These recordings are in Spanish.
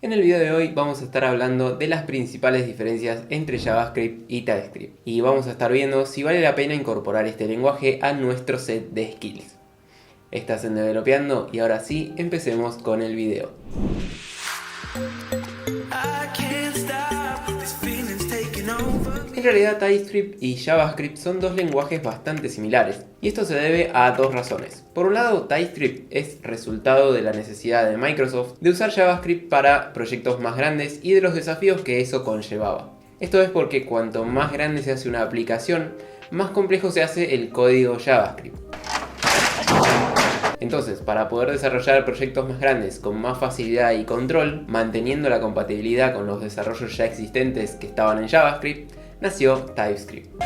En el video de hoy vamos a estar hablando de las principales diferencias entre JavaScript y TypeScript y vamos a estar viendo si vale la pena incorporar este lenguaje a nuestro set de skills. Estás en Developeando y ahora sí, empecemos con el video. En realidad TypeScript y JavaScript son dos lenguajes bastante similares, y esto se debe a dos razones. Por un lado, TypeScript es resultado de la necesidad de Microsoft de usar JavaScript para proyectos más grandes y de los desafíos que eso conllevaba. Esto es porque cuanto más grande se hace una aplicación, más complejo se hace el código JavaScript. Entonces, para poder desarrollar proyectos más grandes con más facilidad y control, manteniendo la compatibilidad con los desarrollos ya existentes que estaban en JavaScript, nació TypeScript.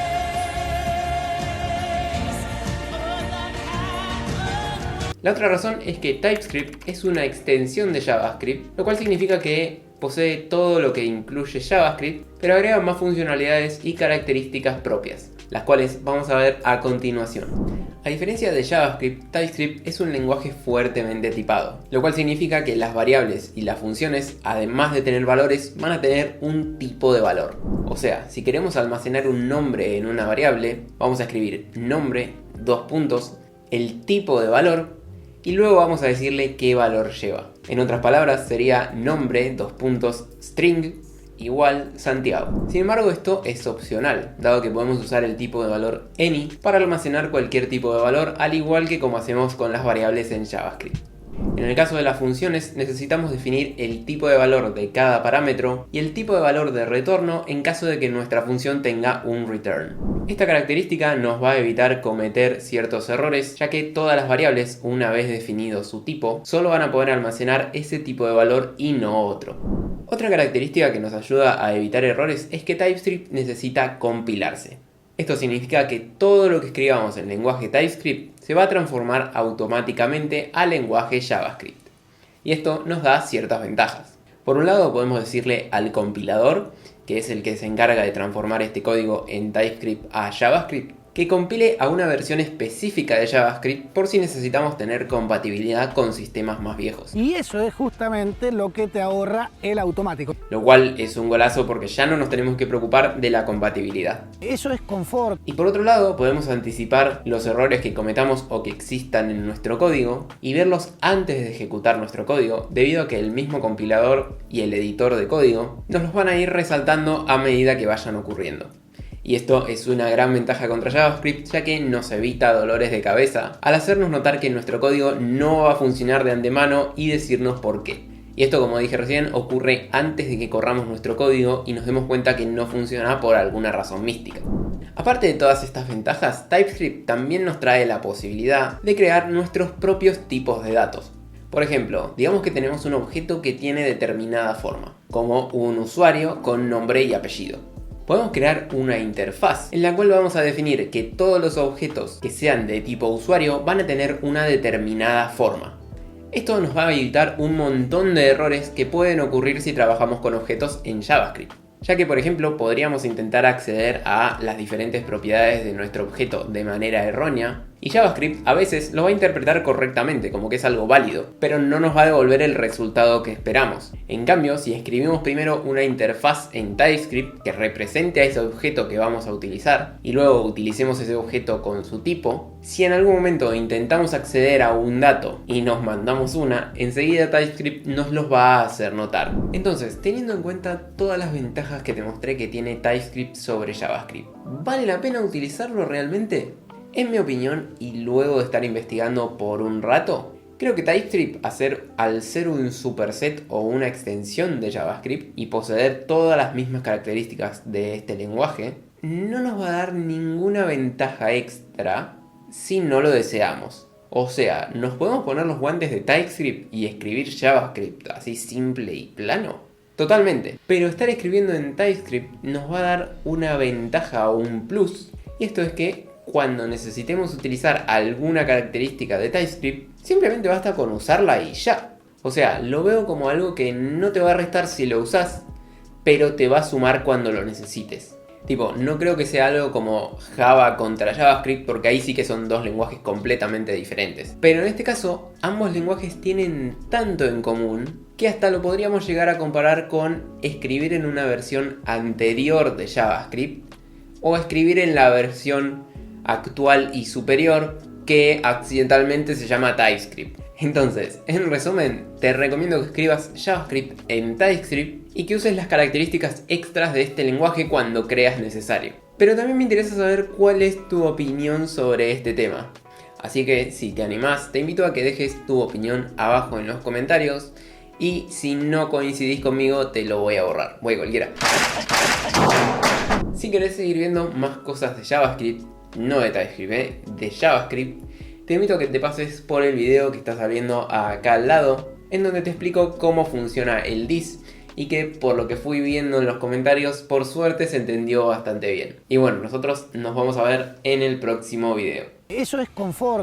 La otra razón es que TypeScript es una extensión de JavaScript, lo cual significa que posee todo lo que incluye JavaScript, pero agrega más funcionalidades y características propias, las cuales vamos a ver a continuación. A diferencia de JavaScript, TypeScript es un lenguaje fuertemente tipado, lo cual significa que las variables y las funciones, además de tener valores, van a tener un tipo de valor. O sea, si queremos almacenar un nombre en una variable, vamos a escribir nombre, el tipo de valor, y luego vamos a decirle qué valor lleva. En otras palabras, sería nombre, string, igual Santiago. Sin embargo, esto es opcional, dado que podemos usar el tipo de valor any para almacenar cualquier tipo de valor, al igual que como hacemos con las variables en JavaScript. En el caso de las funciones, necesitamos definir el tipo de valor de cada parámetro y el tipo de valor de retorno en caso de que nuestra función tenga un return. Esta característica nos va a evitar cometer ciertos errores, ya que todas las variables, una vez definido su tipo, solo van a poder almacenar ese tipo de valor y no otro. Otra característica que nos ayuda a evitar errores es que TypeScript necesita compilarse. Esto significa que todo lo que escribamos en lenguaje TypeScript se va a transformar automáticamente al lenguaje JavaScript. Y esto nos da ciertas ventajas. Por un lado podemos decirle al compilador, que es el que se encarga de transformar este código en TypeScript a JavaScript, que compile a una versión específica de JavaScript por si necesitamos tener compatibilidad con sistemas más viejos. Y eso es justamente lo que te ahorra el automático. Lo cual es un golazo porque ya no nos tenemos que preocupar de la compatibilidad. Eso es confort. Y por otro lado, podemos anticipar los errores que cometamos o que existan en nuestro código y verlos antes de ejecutar nuestro código, debido a que el mismo compilador y el editor de código nos los van a ir resaltando a medida que vayan ocurriendo. Y esto es una gran ventaja contra JavaScript, ya que nos evita dolores de cabeza al hacernos notar que nuestro código no va a funcionar de antemano y decirnos por qué. Y esto, como dije recién, ocurre antes de que corramos nuestro código y nos demos cuenta que no funciona por alguna razón mística. Aparte de todas estas ventajas, TypeScript también nos trae la posibilidad de crear nuestros propios tipos de datos. Por ejemplo, digamos que tenemos un objeto que tiene determinada forma, como un usuario con nombre y apellido. Podemos crear una interfaz en la cual vamos a definir que todos los objetos que sean de tipo usuario van a tener una determinada forma. Esto nos va a evitar un montón de errores que pueden ocurrir si trabajamos con objetos en JavaScript. Ya que, por ejemplo, podríamos intentar acceder a las diferentes propiedades de nuestro objeto de manera errónea, y JavaScript a veces lo va a interpretar correctamente, como que es algo válido, pero no nos va a devolver el resultado que esperamos. En cambio, si escribimos primero una interfaz en TypeScript que represente a ese objeto que vamos a utilizar, y luego utilicemos ese objeto con su tipo, si en algún momento intentamos acceder a un dato y nos mandamos una, enseguida TypeScript nos los va a hacer notar. Entonces, teniendo en cuenta todas las ventajas que te mostré que tiene TypeScript sobre JavaScript, ¿vale la pena utilizarlo realmente? En mi opinión, y luego de estar investigando por un rato, creo que TypeScript, al ser un superset o una extensión de JavaScript y poseer todas las mismas características de este lenguaje, no nos va a dar ninguna ventaja extra si no lo deseamos. O sea, ¿nos podemos poner los guantes de TypeScript y escribir JavaScript así simple y plano? Totalmente. Pero estar escribiendo en TypeScript nos va a dar una ventaja o un plus, y esto es que cuando necesitemos utilizar alguna característica de TypeScript, simplemente basta con usarla y ya. O sea, lo veo como algo que no te va a restar si lo usás, pero te va a sumar cuando lo necesites. Tipo, no creo que sea algo como Java contra JavaScript, porque ahí sí que son dos lenguajes completamente diferentes. Pero en este caso, ambos lenguajes tienen tanto en común que hasta lo podríamos llegar a comparar con escribir en una versión anterior de JavaScript o escribir en la versión actual y superior que accidentalmente se llama TypeScript. Entonces, en resumen, te recomiendo que escribas JavaScript en TypeScript y que uses las características extras de este lenguaje cuando creas necesario. Pero también me interesa saber cuál es tu opinión sobre este tema. Así que si te animás, te invito a que dejes tu opinión abajo en los comentarios y si no coincidís conmigo te lo voy a borrar. Voy cualquiera. Si querés seguir viendo más cosas de JavaScript, no de TypeScript, de JavaScript, te invito a que te pases por el video que está saliendo acá al lado, en donde te explico cómo funciona el this y que por lo que fui viendo en los comentarios, por suerte se entendió bastante bien. Y bueno, nosotros nos vamos a ver en el próximo video. Eso es confort.